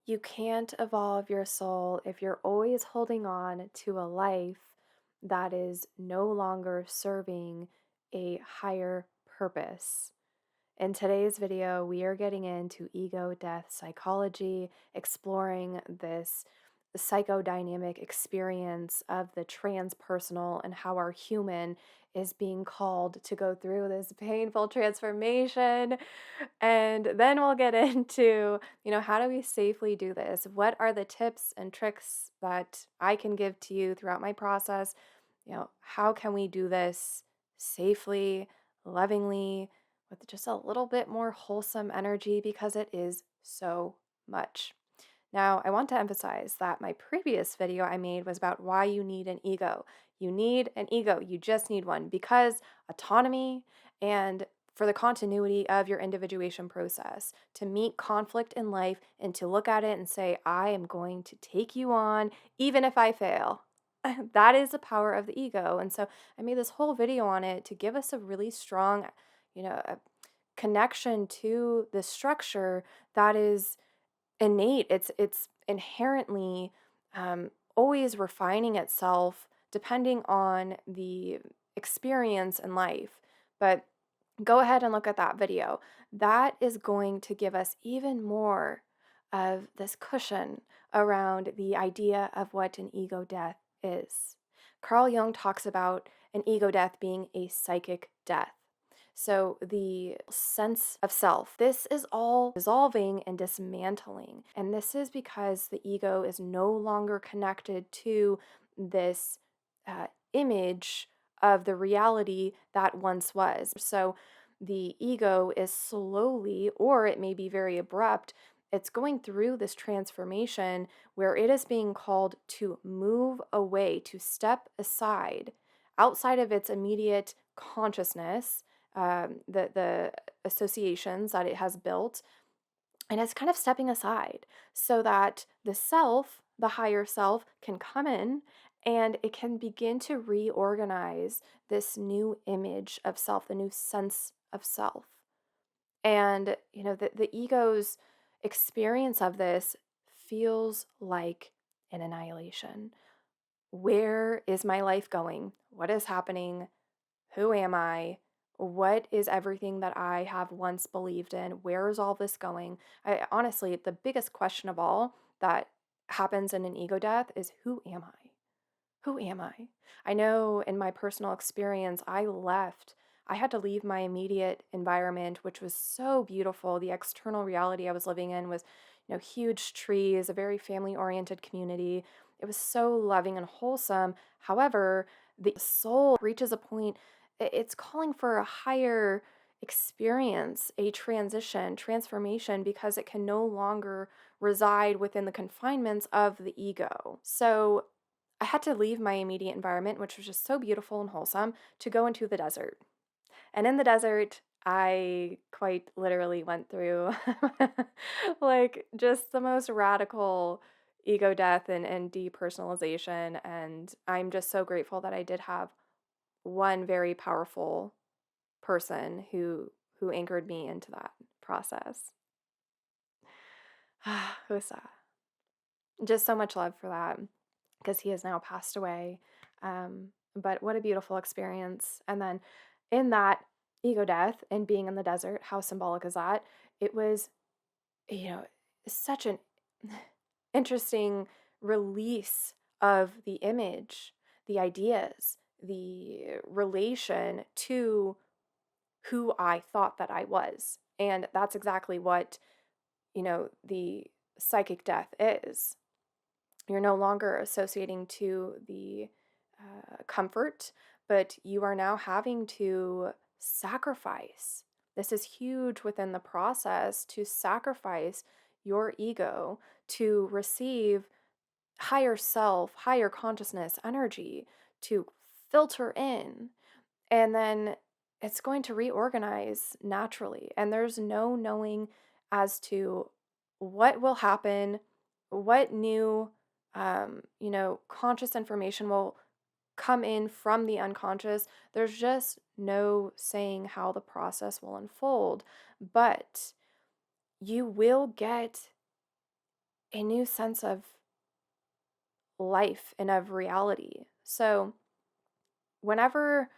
You can't evolve your soul if you're always holding on to a life that is no longer serving a higher purpose. In today's video, we are getting into ego death psychology, exploring this psychodynamic experience of the transpersonal and how our human is being called to go through this painful transformation. And then we'll get into, how do we safely do this? What are the tips and tricks that I can give to you throughout my process? How can we do this safely, lovingly, with just a little bit more wholesome energy because it is so much. Now, I want to emphasize that my previous video I made was about why you need an ego. You need an ego, you just need one because autonomy and for the continuity of your individuation process, to meet conflict in life and to look at it and say, I am going to take you on even if I fail. That is the power of the ego. And so I made this whole video on it to give us a really strong, a connection to the structure that is innate. It's inherently always refining itself depending on the experience in life. But go ahead and look at that video. That is going to give us even more of this cushion around the idea of what an ego death is. Carl Jung talks about an ego death being a psychic death. So, the sense of self, this is all dissolving and dismantling. And this is because the ego is no longer connected to this image of the reality that once was. So, the ego is slowly, or it may be very abrupt, it's going through this transformation where it is being called to move away, to step aside outside of its immediate consciousness, the associations that it has built, and it's kind of stepping aside so that the self, the higher self, can come in and it can begin to reorganize this new image of self, the new sense of self. And, the ego's experience of this feels like an annihilation. Where is my life going? What is happening? Who am I? What is everything that I have once believed in? Where is all this going? Honestly, the biggest question of all that happens in an ego death is, who am I? Who am I? I know in my personal experience, I had to leave my immediate environment, which was so beautiful. The external reality I was living in was, huge trees, a very family oriented community. It was so loving and wholesome. However, the soul reaches a point, it's calling for a higher experience, a transition, transformation, because it can no longer reside within the confinements of the ego. So I had to leave my immediate environment, which was just so beautiful and wholesome, to go into the desert. And in the desert, I quite literally went through like just the most radical ego death and depersonalization. And I'm just so grateful that I did have one very powerful person who anchored me into that process. Husa. Just so much love for that because he has now passed away. But what a beautiful experience. And then in that ego death and being in the desert, how symbolic is that? It was, you know, such an interesting release of the image, the ideas, the relation to who I thought that I was. And that's exactly what, the psychic death is. You're no longer associating to the comfort, but you are now having to sacrifice. This is huge within the process, to sacrifice your ego to receive higher self, higher consciousness energy to filter in. And then it's going to reorganize naturally. And there's no knowing as to what will happen, what new, conscious information will come in from the unconscious. There's just no saying how the process will unfold. But you will get a new sense of life and of reality. So, whenever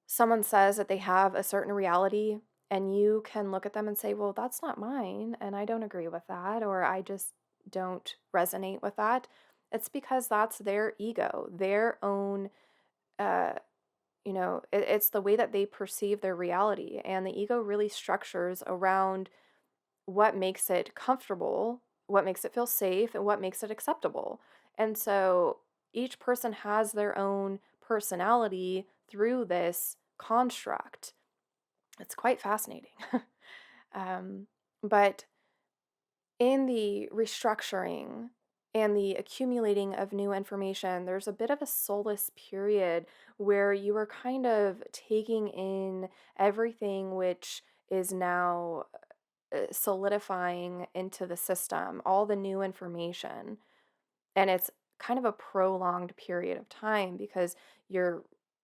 someone says that they have a certain reality, and you can look at them and say, well, that's not mine, and I don't agree with that, or I just don't resonate with that, it's because that's their ego, their own, uh, it's the way that they perceive their reality. And the ego really structures around what makes it comfortable, what makes it feel safe, and what makes it acceptable. And so each person has their own personality through this construct. It's quite fascinating. um, but in the restructuring and the accumulating of new information, there's a bit of a soulless period where you are kind of taking in everything which is now solidifying into the system, all the new information. And it's kind of a prolonged period of time because you're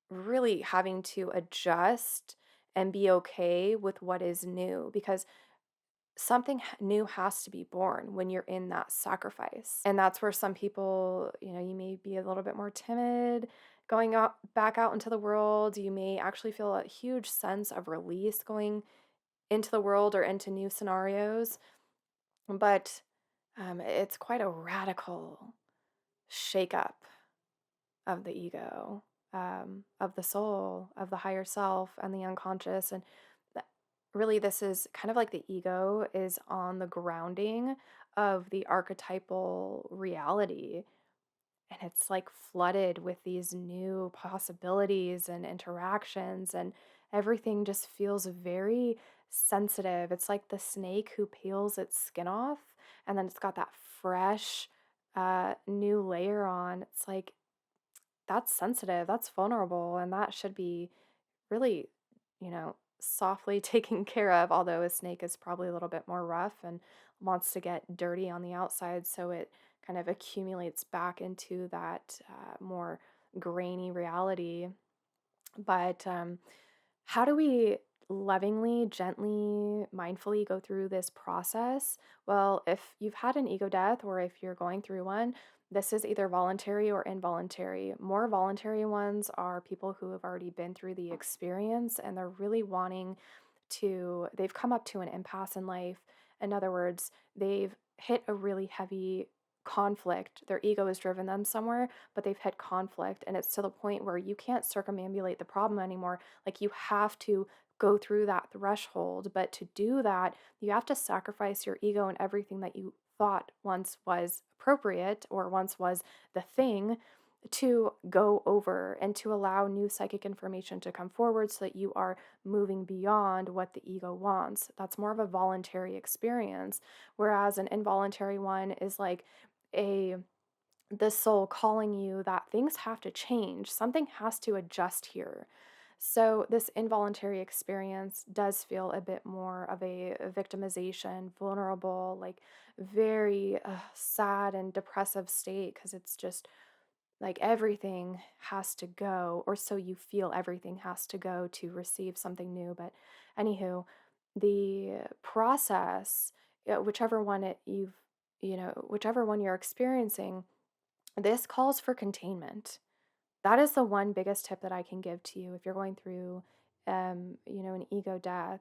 really having to adjust and be okay with what is new, because something new has to be born when you're in that sacrifice. And that's where some people, you may be a little bit more timid going out back out into the world. You may actually feel a huge sense of release going into the world or into new scenarios. But it's quite a radical shakeup of the ego, of the soul, of the higher self, and the unconscious. And really, this is kind of like the ego is on the grounding of the archetypal reality. And it's like flooded with these new possibilities and interactions, and everything just feels very sensitive. It's like the snake who peels its skin off, and then it's got that fresh, new layer on. It's like that's sensitive, that's vulnerable, and that should be really, softly taken care of. Although a snake is probably a little bit more rough and wants to get dirty on the outside, so it kind of accumulates back into that more grainy reality. But how do we lovingly, gently, mindfully go through this process? Well, if you've had an ego death or if you're going through one, this is either voluntary or involuntary. More voluntary ones are people who have already been through the experience and they're really wanting they've come up to an impasse in life. In other words, they've hit a really heavy conflict. Their ego has driven them somewhere, but they've hit conflict, and it's to the point where you can't circumambulate the problem anymore. Like, you have to go through that threshold. But to do that, you have to sacrifice your ego and everything that you thought once was appropriate or once was the thing, to go over and to allow new psychic information to come forward so that you are moving beyond what the ego wants. That's more of a voluntary experience, whereas an involuntary one is like a the soul calling you that things have to change, something has to adjust here. So this involuntary experience does feel a bit more of a victimization, vulnerable, like very sad and depressive state, because it's just like everything has to go, or so you feel everything has to go to receive something new. But anywho, the process, whichever one whichever one you're experiencing, this calls for containment. That is the one biggest tip that I can give to you if you're going through, an ego death.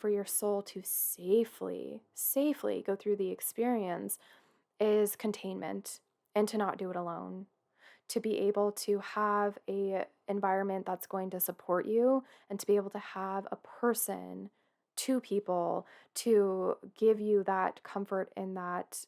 For your soul to safely go through the experience is containment, and to not do it alone, to be able to have a environment that's going to support you, and to be able to have a person, two people, to give you that comfort and that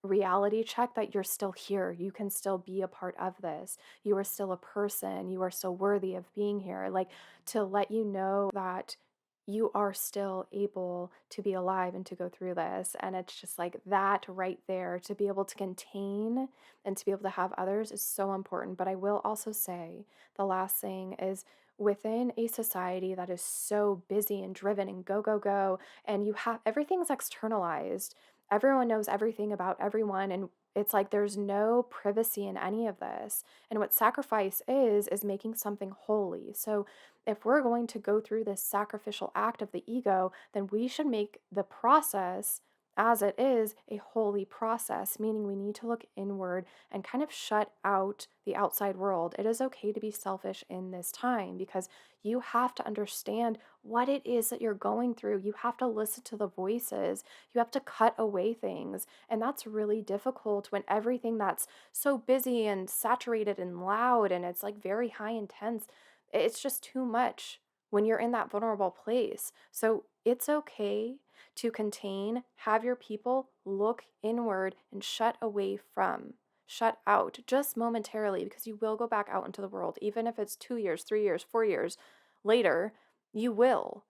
reality check that you're still here, you can still be a part of this, you are still a person, you are still worthy of being here, like, to let you know that you are still able to be alive and to go through this. And it's just like that right there, to be able to contain and to be able to have others, is so important. But I will also say the last thing is, within a society that is so busy and driven and go, go, go, and you have everything's externalized, everyone knows everything about everyone. And it's like there's no privacy in any of this. And what sacrifice is making something holy. So if we're going to go through this sacrificial act of the ego, then we should make the process as it is a holy process, meaning we need to look inward and kind of shut out the outside world. It is okay to be selfish in this time because you have to understand what it is that you're going through. You have to listen to the voices, you have to cut away things. And that's really difficult when everything that's so busy and saturated and loud and it's like very high intense, it's just too much when you're in that vulnerable place. So it's okay to contain, have your people look inward and shut away from, shut out just momentarily because you will go back out into the world. Even if it's 2 years, 3 years, 4 years later, you will.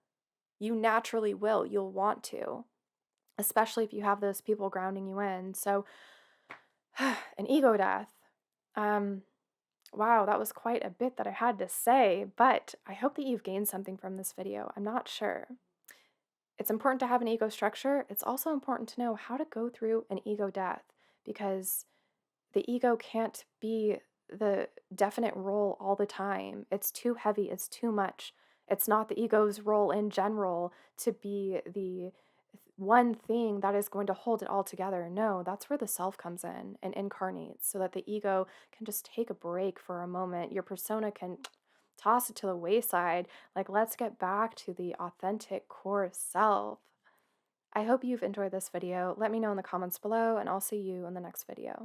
You naturally will. You'll want to, especially if you have those people grounding you in. So, an ego death. Um, wow, that was quite a bit that I had to say, but I hope that you've gained something from this video. I'm not sure. It's important to have an ego structure. It's also important to know how to go through an ego death because the ego can't be the definite role all the time. It's too heavy, it's too much. It's not the ego's role in general to be the one thing that is going to hold it all together. No, that's where the self comes in and incarnates so that the ego can just take a break for a moment. Your persona can toss it to the wayside. Like, let's get back to the authentic core self. I hope you've enjoyed this video. Let me know in the comments below, and I'll see you in the next video.